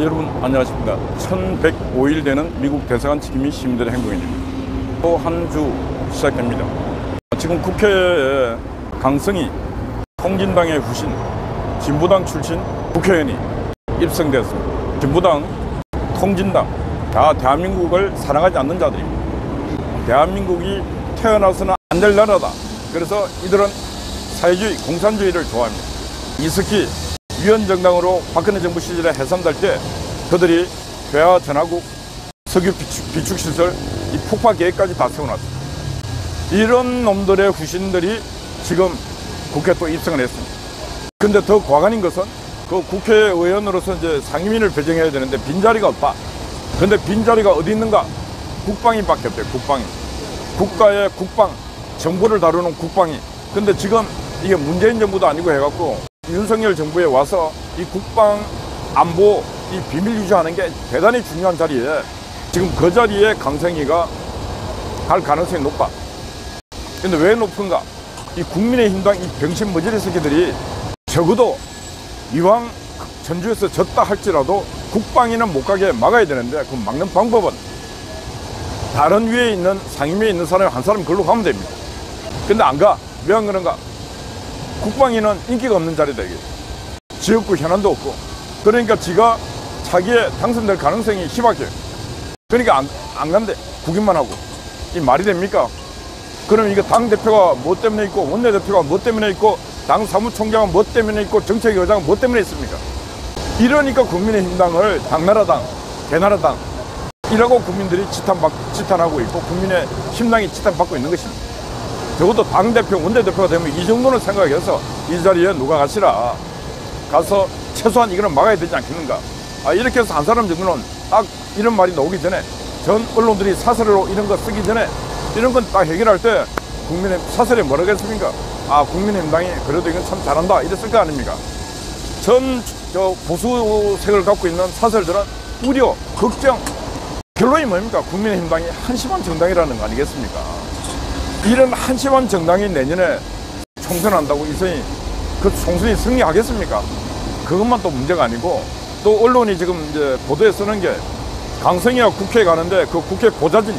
여러분 안녕하십니까. 1105일 되는 미국 대사관 지킴이 시민들의 행동입니다. 또 한 주 시작됩니다. 지금 국회에 강성희 통진당의 후신 진보당 출신 국회의원이 입성되었습니다. 진보당, 통진당 다 대한민국을 사랑하지 않는 자들입니다. 대한민국이 태어나서는 안 될 나라다. 그래서 이들은 사회주의, 공산주의를 좋아합니다. 이석희 위원정당으로 박근혜 정부 시절에 해산될 때 그들이 회화 전화국, 석유 비축시설, 이 폭파 계획까지 다 세워놨습니다. 이런 놈들의 후신들이 지금 국회에 또 입성을 했습니다. 근데 더 과관인 것은 그 국회의원으로서 이제 상임위를 배정해야 되는데 빈자리가 없다. 근데 빈자리가 어디 있는가? 국방위밖에 없대요. 국방위. 국가의 국방, 정보를 다루는 국방위. 근데 지금 이게 문재인 정부도 아니고 해갖고 윤석열 정부에 와서 이 국방 안보 이 비밀 유지하는 게 대단히 중요한 자리에 지금 그 자리에 강성희가 할 가능성이 높아. 근데 왜 높은가? 이 국민의힘당 이 병신 머저리 새끼들이 적어도 이왕 전주에서 졌다 할지라도 국방위는 못 가게 막아야 되는데 그 막는 방법은 다른 위에 있는 상임위에 있는 사람이 한 사람 걸로 가면 됩니다. 근데 안 가. 왜 안 그런가? 국방위는 인기가 없는 자리다 이게. 지역구 현안도 없고. 그러니까 지가 자기의 당선될 가능성이 희박해요. 그러니까 안 간대. 구경만 하고. 이 말이 됩니까? 그럼 이거 당대표가 뭐 때문에 있고 원내대표가 뭐 때문에 있고 당 사무총장은 뭐 때문에 있고 정책위원장은 뭐 때문에 있습니까? 이러니까 국민의힘당을 당나라당, 개나라당 이라고 국민들이 지탄하고 있고 국민의힘당이 지탄받고 있는 것입니다. 적어도 당대표, 원내대표가 되면 이 정도는 생각해서 이 자리에 누가 가시라. 가서 최소한 이거는 막아야 되지 않겠는가. 이렇게 해서 한 사람 정도는 딱 이런 말이 나오기 전에 전 언론들이 사설로 이런 거 쓰기 전에 이런 건 딱 해결할 때 국민의 사설에 뭐라고 했습니까? 국민의힘당이 그래도 이건 참 잘한다 이랬을 거 아닙니까? 저 보수색을 갖고 있는 사설들은 우려, 걱정, 결론이 뭡니까? 국민의힘당이 한심한 정당이라는 거 아니겠습니까? 이런 한심한 정당이 내년에 총선한다고 이선이 그 총선이 승리하겠습니까? 그것만 또 문제가 아니고 또 언론이 지금 이제 보도에 쓰는 게 강성희가 국회에 가는데 그 국회 보좌진,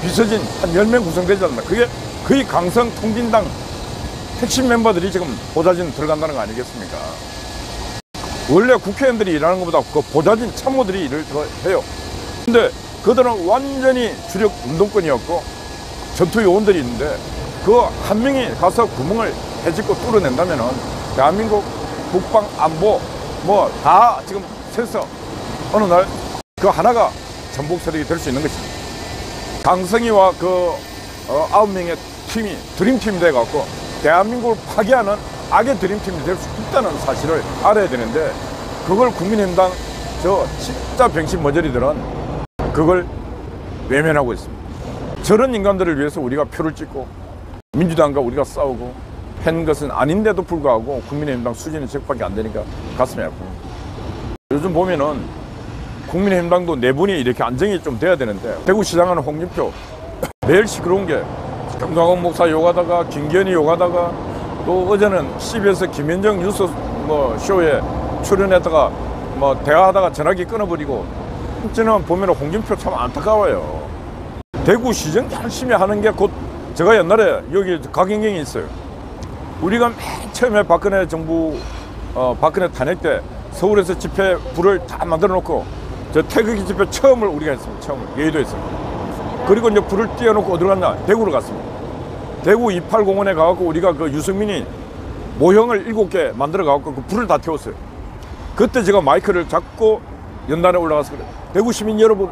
비서진 한 10명 구성되지 않나. 그게 거의 강성 통진당 핵심 멤버들이 지금 보좌진 들어간다는 거 아니겠습니까? 원래 국회의원들이 일하는 것보다 그 보좌진 참모들이 일을 더 해요. 근데 그들은 완전히 주력 운동권이었고 전투 요원들이 있는데 그 한 명이 가서 구멍을 해집고 뚫어낸다면은 대한민국 국방 안보 뭐 다 지금 세서 어느 날 그 하나가 전복 세력이 될 수 있는 것입니다. 강성희와 그 9명의 팀이 드림팀이 돼갖고 대한민국을 파괴하는 악의 드림팀이 될 수 있다는 사실을 알아야 되는데 그걸 국민의힘당 저 진짜 병신 머저리들은 그걸 외면하고 있습니다. 저런 인간들을 위해서 우리가 표를 찍고 민주당과 우리가 싸우고 한 것은 아닌데도 불구하고 국민의힘당 수준이 저밖에 안 되니까 가슴이 아프고 요즘 보면은 국민의힘당도 내분이 이렇게 안정이 좀 돼야 되는데 대구시장하는 홍준표 매일 시끄러운 게 김광원 목사 욕하다가 김기현이 욕하다가 또 어제는 CBS 김현정 뉴스 쇼에 출연했다가 대화하다가 전화기 끊어버리고 저는 보면 홍준표 참 안타까워요. 대구시정 열심히 하는 게 곧 제가 옛날에 여기 가경경이 있어요. 우리가 맨 처음에 박근혜 정부 박근혜 탄핵 때 서울에서 집회 불을 다 만들어 놓고 저 태극기 집회 처음을 우리가 했습니다. 처음을 예의도했습니다. 그리고 이제 불을 띄워놓고 어디로 갔나? 대구로 갔습니다. 대구 28공원에 가갖고 우리가 그 유승민이 모형을 7개 만들어 가갖고 그 불을 다 태웠어요. 그때 제가 마이크를 잡고 연단에 올라가서 그래요. 대구 시민 여러분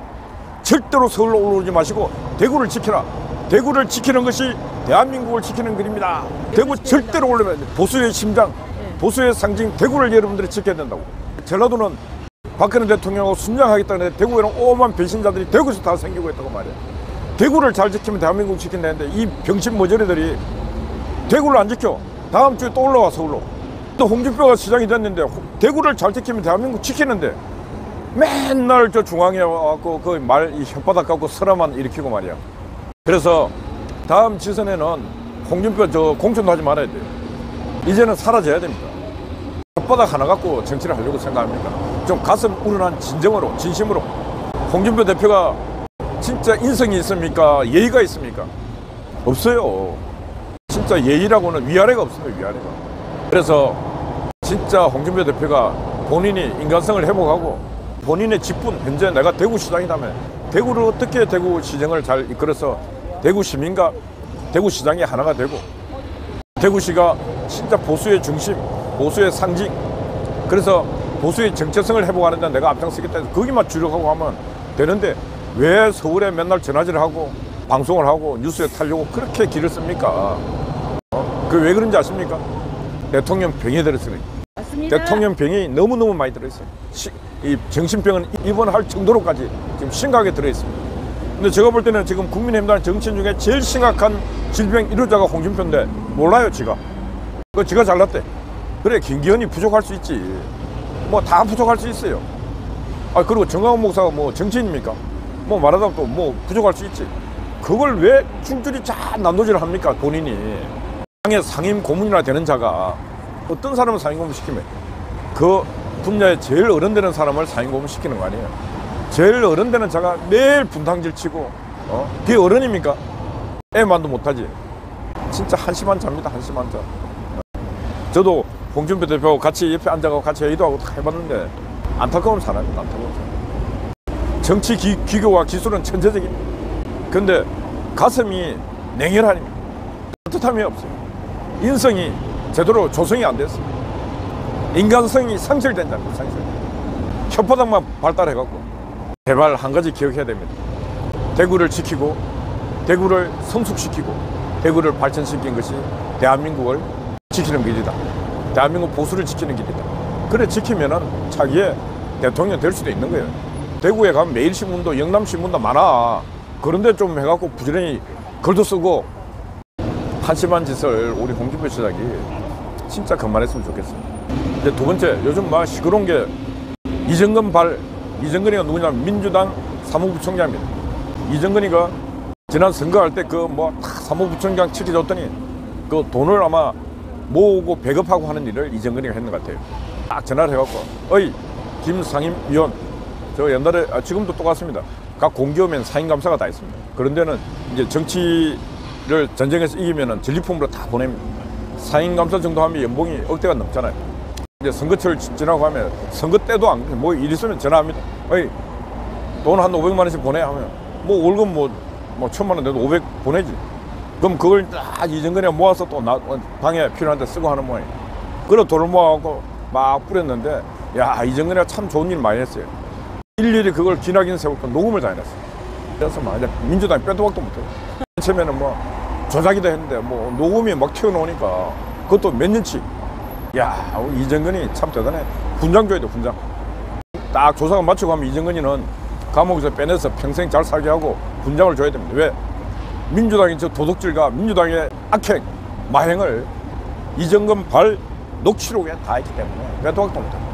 절대로 서울로 올라오지 마시고 대구를 지켜라. 대구를 지키는 것이 대한민국을 지키는 길입니다. 대구 절대로 올라오면 보수의 심장, 보수의 상징 대구를 여러분들이 지켜야 된다고. 전라도는 박근혜 대통령하고 순장하겠다는데 대구에는 오만 배신자들이 대구에서 다 생기고 있다고 말이에요. 대구를 잘 지키면 대한민국 지킨다는데 이 병신 머저리들이 대구를 안 지켜. 다음 주에 또 올라와 서울로. 또 홍준표가 시장이 됐는데 대구를 잘 지키면 대한민국 지키는데 맨날 저 중앙에 와갖고 그 말 이 혓바닥 갖고 설화만 일으키고 말이야. 그래서 다음 지선에는 홍준표 저 공천도 하지 말아야 돼요. 이제는 사라져야 됩니다. 혓바닥 하나 갖고 정치를 하려고 생각합니다. 좀 가슴 우러난 진정으로, 진심으로. 홍준표 대표가 진짜 인성이 있습니까? 예의가 있습니까? 없어요. 진짜 예의라고는 위아래가 없습니다. 위아래가. 그래서 진짜 홍준표 대표가 본인이 인간성을 회복하고 본인의 직분, 현재 내가 대구시장이라면 대구를 어떻게 대구시정을 잘 이끌어서 대구 시민과 대구시장이 하나가 되고 대구시가 진짜 보수의 중심, 보수의 상징, 그래서 보수의 정체성을 회복하는 데 내가 앞장서겠다 해서 거기만 주력하고 하면 되는데 왜 서울에 맨날 전화질을 하고 방송을 하고 뉴스에 타려고 그렇게 길을 씁니까? 그 왜 그런지 아십니까? 대통령 병에 들었어요. 맞습니다. 대통령 병이 너무너무 많이 들어있어요. 이 정신병은 입원할 정도로까지 지금 심각하게 들어있습니다. 근데 제가 볼 때는 지금 국민의힘당 정치인 중에 제일 심각한 질병 1호자가 홍준표인데 몰라요, 지가. 지가 잘났대. 그래, 김기현이 부족할 수 있지. 뭐 다 부족할 수 있어요. 그리고 정광훈 목사가 뭐 정치인입니까? 뭐 말하다 또 뭐 부족할 수 있지. 그걸 왜 줄줄이 자 난도질을 합니까, 본인이. 당의 상임 고문이나 되는 자가 어떤 사람을 상임 고문 시키면 그 분야에 제일 어른되는 사람을 상임 고문 시키는 거 아니에요. 제일 어른되는 자가 매일 분탕질 치고 그게 어른입니까? 애만도 못하지. 진짜 한심한 자입니다. 한심한 자. 저도 홍준표 대표하고 같이 옆에 앉아가고 같이 회의도 하고 다 해봤는데 안타까운 사람입니다. 안타까운 사람. 정치 기교와 기술은 천재적입니다. 근데 가슴이 냉혈한입니다. 따뜻함이 없어요. 인성이 제대로 조성이 안 됐어요. 인간성이 상실된 자입니다. 상실. 혓바닥만 발달해갖고 제발 한 가지 기억해야 됩니다. 대구를 지키고 대구를 성숙시키고 대구를 발전시킨 것이 대한민국을 지키는 길이다. 대한민국 보수를 지키는 길이다. 그래 지키면은 자기의 대통령 될 수도 있는 거예요. 대구에 가면 매일신문도 영남신문도 많아. 그런데 좀 해갖고 부지런히 글도 쓰고 한심한 짓을 우리 홍준표 시장이 진짜 그만했으면 좋겠습니다. 이제 두 번째, 요즘 막 시끄러운 게 이정근이가 누구냐면 민주당 사무부총장입니다. 이정근이가 지난 선거할 때 그 뭐 사무부총장 지켜줬더니 그 돈을 아마 모으고 배급하고 하는 일을 이정근이가 했는 것 같아요. 딱 전화를 해갖고 어이 김상임위원 저 옛날에 지금도 똑같습니다. 각 공기업엔 사인감사가 다 있습니다. 그런 데는 이제 정치를 전쟁에서 이기면은 전리품으로 다 보냅니다. 사인감사 정도 하면 연봉이 억대가 넘잖아요. 이제 선거철 지나고 하면 선거 때도 안 뭐 일 있으면 전화합니다. 어이 돈 한 500만 원씩 보내 하면 뭐 월급 뭐 1000만 원 내도 500 보내지. 그럼 그걸 딱 이정근에 모아서 또 당에 필요한 데 쓰고 하는 모양이에요. 그래 돈을 모아갖고 막 뿌렸는데 야 이정근이가 참 좋은 일 많이 했어요. 일일이 그걸 기나긴 세우고 녹음을 다 해놨어요. 그래서 막 민주당이 빼도 박도 못해요. 처음에는 뭐 조작이다 했는데 뭐 녹음이 막 튀어나오니까 그것도 몇 년치. 야 우리 이정근이 참 대단해. 훈장 줘야 돼, 훈장. 딱 조사가 맞추고 하면 이정근이는 감옥에서 빼내서 평생 잘 살게 하고 훈장을 줘야 됩니다. 왜? 민주당의 저 도둑질과 민주당의 악행, 마행을 이정근 발 녹취록에 다 했기 때문에 빼도 박도 못해요.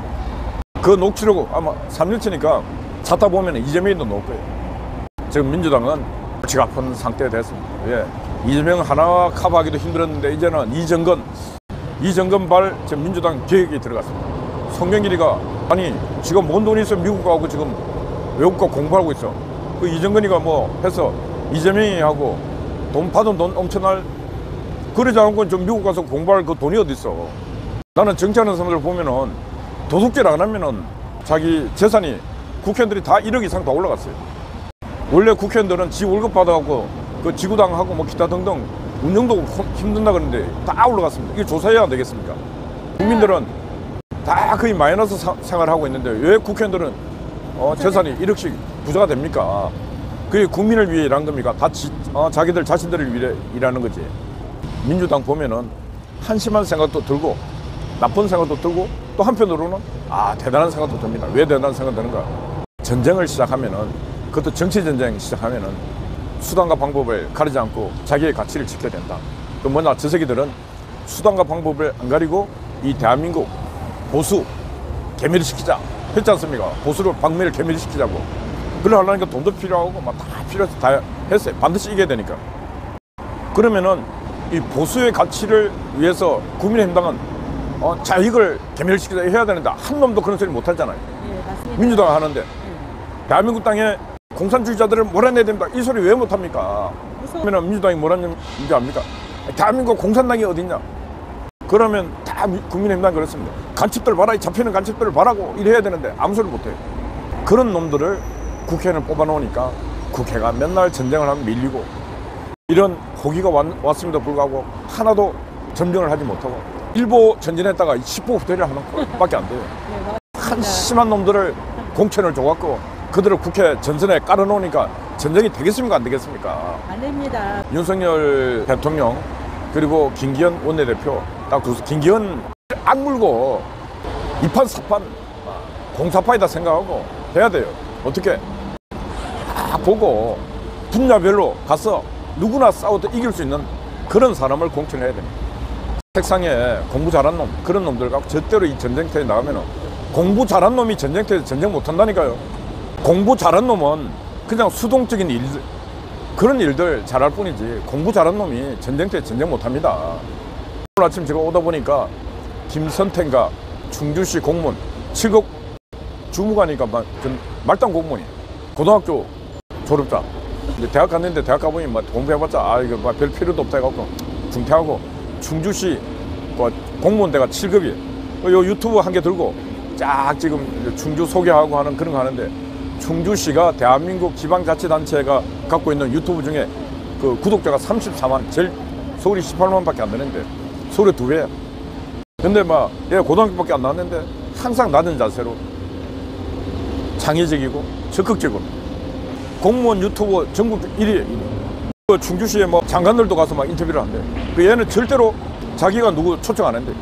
그 녹취록 아마 3년치니까 찾다 보면 이재명도 나올 거예요. 지금 민주당은 골치가 아픈 상태에 됐습니다. 예. 이재명 하나 커버하기도 힘들었는데 이제는 이정근 발 지금 민주당 계획이 들어갔습니다. 송영길이가 아니 지금 뭔 돈이 있어 미국 가고 지금 외국 가 공부하고 있어. 그 이정근이가 뭐 해서 이재명이 하고 돈 받은 돈 엄청날 그러지 않고 좀 미국 가서 공부할 그 돈이 어디 있어. 나는 정치하는 사람들 보면은 도둑질 안 하면은 자기 재산이 국회의원들이 다 1억 이상 다 올라갔어요. 원래 국회의원들은 지 월급 받아갖고 그 지구당하고 뭐 기타 등등 운영도 힘든다 그러는데 다 올라갔습니다. 이게 조사해야 되겠습니까? 국민들은 다 거의 마이너스 생활을 하고 있는데 왜 국회의원들은 재산이 1억씩 부자가 됩니까? 그게 국민을 위해 일한 겁니까? 다 자기들 자신들을 위해 일하는 거지. 민주당 보면은 한심한 생각도 들고 나쁜 생각도 들고 또 한편으로는 대단한 생각도 듭니다. 왜 대단한 생각이 드는가? 전쟁을 시작하면은 그것도 정치 전쟁 시작하면은 수단과 방법을 가리지 않고 자기의 가치를 지켜야 된다. 또 뭐냐 저 새끼들은 수단과 방법을 안 가리고 이 대한민국 보수 개멸시키자 했지 않습니까? 보수를 박멸을 개멸시키자고. 그걸 하려니까 돈도 필요하고 막 다 필요해서 다 했어요. 반드시 이겨야 되니까. 그러면은 이 보수의 가치를 위해서 국민의힘당은 자익을 개멸시키자 해야 되는데 한 놈도 그런 소리 못 하잖아요. 민주당 하는데 대한민국 땅에 공산주의자들을 몰아내야 된다. 이 소리 왜 못합니까? 그러면 민주당이 뭐라는지 압니까? 대한민국 공산당이 어딨냐? 그러면 다 국민의힘당 그렇습니다. 간첩들 봐라, 잡히는 간첩들을 봐라고 이래야 되는데 아무 소리 못해요. 그런 놈들을 국회의원을 뽑아놓으니까 국회가 맨날 전쟁을 하면 밀리고 이런 호기가 왔음에도 불구하고 하나도 점령을 하지 못하고 일부 전진했다가 10보 후퇴를 하는 것밖에 안 돼요. 한심한 놈들을 공천을 줘갖고 그들을 국회 전선에 깔아놓으니까 전쟁이 되겠습니까? 안 되겠습니까? 안 됩니다. 윤석열 대통령 그리고 김기현 원내대표 딱 두, 김기현 악물고 2판 4판 공사파이다 생각하고 해야 돼요. 어떻게? 보고 분야별로 가서 누구나 싸워도 이길 수 있는 그런 사람을 공천해야 됩니다. 책상에 공부 잘한 놈 그런 놈들 갖고 절대로 이 전쟁터에 나가면은 공부 잘한 놈이 전쟁터에서 전쟁 못한다니까요. 공부 잘한 놈은 그냥 수동적인 일들 그런 일들 잘할 뿐이지 공부 잘한 놈이 전쟁터에 전쟁 못합니다. 오늘 아침 제가 오다 보니까 김선태인가 충주시 공무원 7급 주무관이니까 말단 공무원이 고등학교 졸업자 이제 대학 갔는데 대학 가보니 공부해봤자 이거 별 필요도 없다 해갖고 중퇴하고 충주시 공무원대가 7급이에요. 요 유튜브 한 개 들고 쫙 지금 충주 소개하고 하는 그런 거 하는데 충주시가 대한민국 지방자치단체가 갖고 있는 유튜브 중에 그 구독자가 34만, 제일 서울이 18만 밖에 안 되는데 서울의 2배야. 근데 얘가 고등학교밖에 안 나왔는데 항상 낮은 자세로 창의적이고 적극적으로 공무원 유튜브 전국 1위에 1위. 충주시에 장관들도 가서 인터뷰를 한대. 얘는 절대로 자기가 누구 초청 안 한대.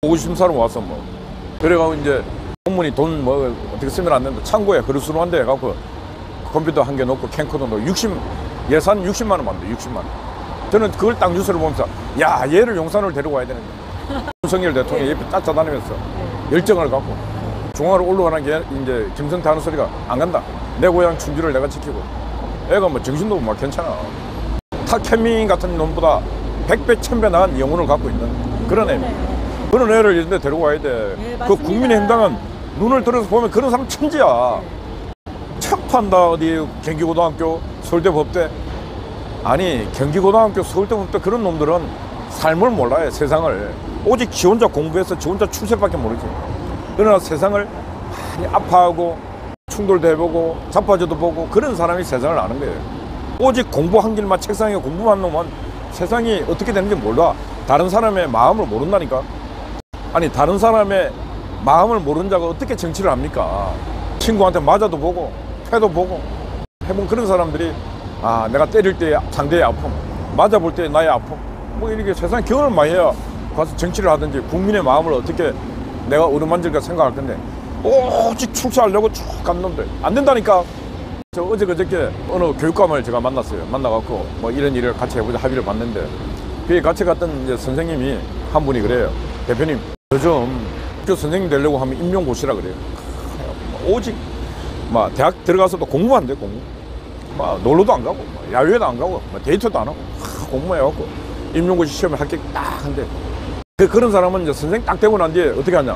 보고심사로 와서 그래가지고 이제 공무원이 돈 어떻게 쓰면 안 된다. 창고에 그릇으로 한대 해갖고 컴퓨터 한 개 놓고 캠코더 놓고 예산 60만 원 만들 60만 원. 저는 그걸 딱 뉴스를 보면서 야 얘를 용산으로 데리고 와야 되는데 윤석열 대통령이 옆에 쫓아다니면서 열정을 갖고 중앙으로 올라가는 게 이제 김선태 하는 소리가 안 간다. 내 고향 충주를 내가 지키고 애가 정신도 괜찮아. 탁현민 같은 놈보다 100배 1000배 나은 영혼을 갖고 있는 그런 애. 그런 애를 이런 데 데리고 와야 돼. 네, 그 국민의힘당은 눈을 들어서 보면 그런 사람 천지야. 척판다 어디 경기고등학교 서울대법대. 아니 경기고등학교 서울대법대 그런 놈들은 삶을 몰라요. 세상을. 오직 지 혼자 공부해서 지 혼자 출세밖에 모르지. 그러나 세상을 많이 아파하고 충돌도 해보고 자빠져도 보고 그런 사람이 세상을 아는 거예요. 오직 공부한 길만 책상에 공부한 놈은 세상이 어떻게 되는지 몰라. 다른 사람의 마음을 모른다니까. 아니 다른 사람의 마음을 모르는 자가 어떻게 정치를 합니까? 친구한테 맞아도 보고 패도 보고 해본 그런 사람들이 내가 때릴 때 상대의 아픔 맞아볼 때 나의 아픔 이렇게 세상에 경험을 많이 해야 가서 정치를 하든지 국민의 마음을 어떻게 내가 어루만질까 생각할 건데 오직 출세하려고 쭉 간 놈들 안 된다니까. 저 어제 그저께 어느 교육감을 제가 만났어요. 만나갖고 이런 일을 같이 해보자 합의를 봤는데 그게 같이 갔던 이제 선생님이 한 분이 그래요. 대표님 요즘 학교 선생님 되려고 하면 임용고시라 그래요. 오직 대학 들어가서도 공부만 돼. 공부 놀러도 안 가고 야외도 안 가고 데이트도 안 하고 공부해갖고 임용고시 시험을 합격 딱 한대. 그런 사람은 이제 선생님 딱 되고 난 뒤에 어떻게 하냐.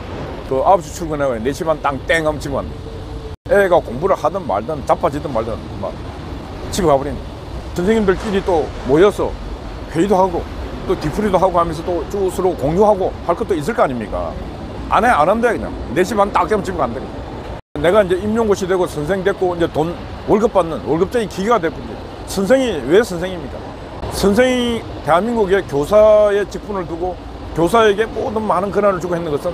9시 출근해서 4시 반 땅 땡 하면 집에 간다. 애가 공부를 하든 말든 자빠지든 말든 집에 가버린. 선생님들끼리 또 모여서 회의도 하고 또 뒤풀이도 하고 하면서 또 쭉 서로 공유하고 할 것도 있을 거 아닙니까? 안 한대 그냥. 4시 반 딱 되면 집에 간다. 내가 이제 임용고시 되고 선생 됐고 이제 돈 월급 받는 월급쟁이 기계가 됐고 선생이 왜 선생입니까? 선생이 대한민국의 교사의 직분을 두고 교사에게 모든 많은 권한을 주고 했는 것은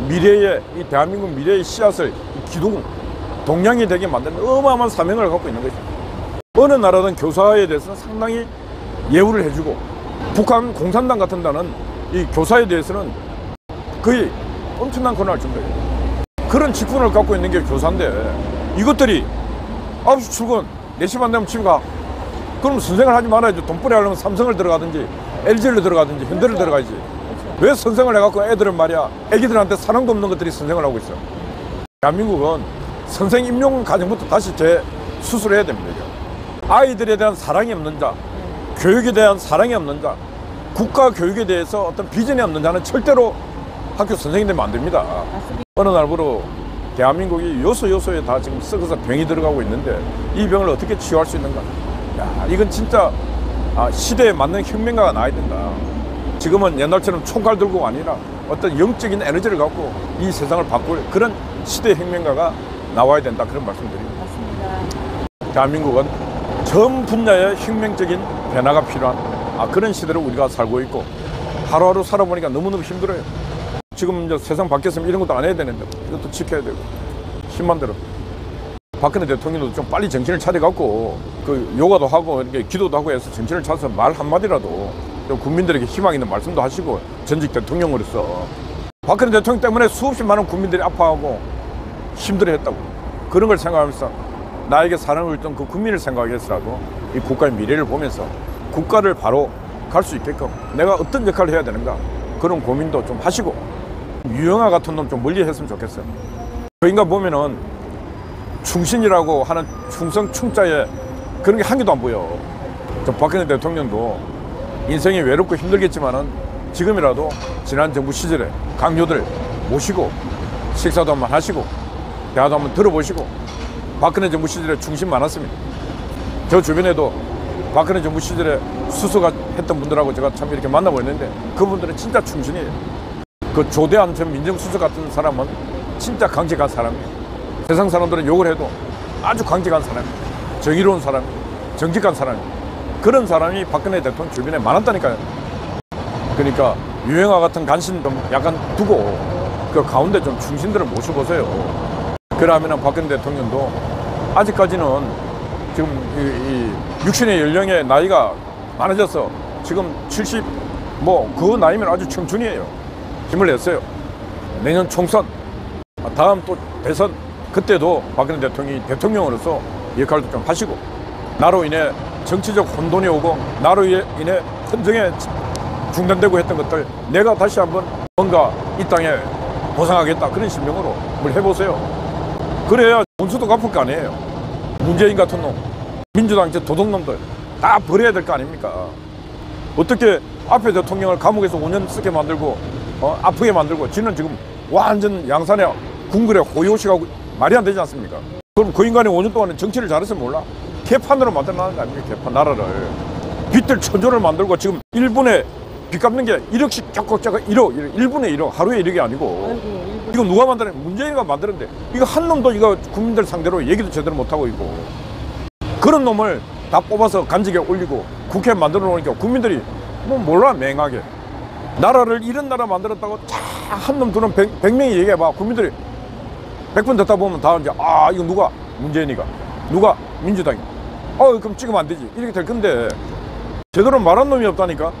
미래의 이 대한민국 미래의 씨앗을 기둥 동량이 되게 만드는 어마어마한 사명을 갖고 있는 것입니다. 어느 나라든 교사에 대해서는 상당히 예우를 해주고 북한 공산당 같은 데는 이 교사에 대해서는 거의 엄청난 권한을 준 거예요. 그런 직분을 갖고 있는 게 교사인데 이것들이 9시 출근 4시 반 되면 집에 가. 그럼 선생을 하지 말아야지. 돈벌이 하려면 삼성을 들어가든지 LG를 들어가든지 현대를 들어가야지. 왜 선생을 해갖고 애들은 말이야 애기들한테 사랑도 없는 것들이 선생을 하고 있어. 대한민국은 선생 임용 과정부터 다시 재수술해야 됩니다. 아이들에 대한 사랑이 없는 자, 교육에 대한 사랑이 없는 자, 국가 교육에 대해서 어떤 비전이 없는 자는 절대로 학교 선생님이 되면 안 됩니다. 어느 날부로 대한민국이 요소요소에 다 지금 썩어서 병이 들어가고 있는데 이 병을 어떻게 치유할 수 있는가? 야, 이건 진짜 시대에 맞는 혁명가가 나와야 된다. 지금은 옛날처럼 총칼 들고가 아니라 어떤 영적인 에너지를 갖고 이 세상을 바꿀 그런 시대 혁명가가 나와야 된다. 그런 말씀드립니다. 맞습니다. 대한민국은 전 분야의 혁명적인 변화가 필요한 그런 시대를 우리가 살고 있고 하루하루 살아보니까 너무너무 힘들어요. 지금 이제 세상 바뀌었으면 이런 것도 안 해야 되는데 이것도 지켜야 되고 힘만 들어. 박근혜 대통령도 좀 빨리 정신을 차려갖고 그 요가도 하고 이렇게 기도도 하고 해서 정신을 차려서 말 한마디라도 좀 국민들에게 희망 있는 말씀도 하시고 전직 대통령으로서 박근혜 대통령 때문에 수없이 많은 국민들이 아파하고 힘들어했다고 그런 걸 생각하면서 나에게 사랑을 줬던 그 국민을 생각해서라도 이 국가의 미래를 보면서 국가를 바로 갈 수 있게끔 내가 어떤 역할을 해야 되는가 그런 고민도 좀 하시고 유영아 같은 놈 좀 멀리 했으면 좋겠어요. 그 인간 보면은 충신이라고 하는 충성 충자에 그런 게 한 개도 안 보여. 저 박근혜 대통령도 인생이 외롭고 힘들겠지만은 지금이라도 지난 정부 시절에 강요들 모시고 식사도 한번 하시고 대화도 한번 들어보시고 박근혜 정부 시절에 충신 많았습니다. 저 주변에도 박근혜 정부 시절에 수석가 했던 분들하고 제가 참 이렇게 만나고 있는데 그분들은 진짜 충신이에요. 그 조대한 전 민정수석 같은 사람은 진짜 강직한 사람이에요. 세상 사람들은 욕을 해도 아주 강직한 사람이에요. 정의로운 사람이에요. 정직한 사람이에요. 그런 사람이 박근혜 대통령 주변에 많았다니까요. 그러니까 유행화 같은 간신 좀 약간 두고 그 가운데 좀 충신들을 모셔보세요. 그러면 박근혜 대통령도 아직까지는 지금 이 육신의 연령의 나이가 많아져서 지금 70 그 나이면 아주 청춘이에요. 힘을 냈어요. 내년 총선, 다음 또 대선 그때도 박근혜 대통령이 대통령으로서 역할도 좀 하시고 나로 인해 정치적 혼돈이 오고 나로 인해 헌정에 중단되고 했던 것들 내가 다시 한번 뭔가 이 땅에 보상하겠다 그런 심령으로 뭘 해보세요. 그래야 원수도 갚을 거 아니에요. 문재인 같은 놈, 민주당 저 도둑놈들 다 버려야 될 거 아닙니까? 어떻게 앞에 대통령을 감옥에서 5년 쓰게 만들고 아프게 만들고 지는 지금 완전 양산에 궁궐에 호요식하고 말이 안 되지 않습니까? 그럼 그 인간이 5년 동안은 정치를 잘했으면 몰라? 개판으로 만들어놨는 거 아닙니까? 개판 나라를 빚들 천조를 만들고 지금 일본에 빚 갚는 게 1억씩 격격자가 1억 1분의 1억 하루에 1억이 아니고 이거 누가 만들었냐? 문재인이가 만들었는데 이거 한 놈도 이거 국민들 상대로 얘기도 제대로 못하고 있고 그런 놈을 다 뽑아서 간직에 올리고 국회에 만들어 놓으니까 국민들이 몰라 맹하게 나라를 이런 나라 만들었다고 한 놈 두 놈 100명이 얘기해봐. 국민들이 100번 듣다 보면 다 이제 이거 누가 문재인이가 누가 민주당이 그럼 찍으면 안 되지 이렇게 될 건데 제대로 말한 놈이 없다니까.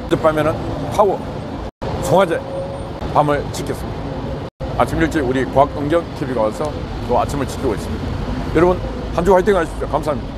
어젯밤에는 파워 송화제 밤을 지켰습니다. 아침 일찍 우리 과학응경 TV가 와서 또 아침을 지키고 있습니다. 여러분 한 주 화이팅 하십시오. 감사합니다.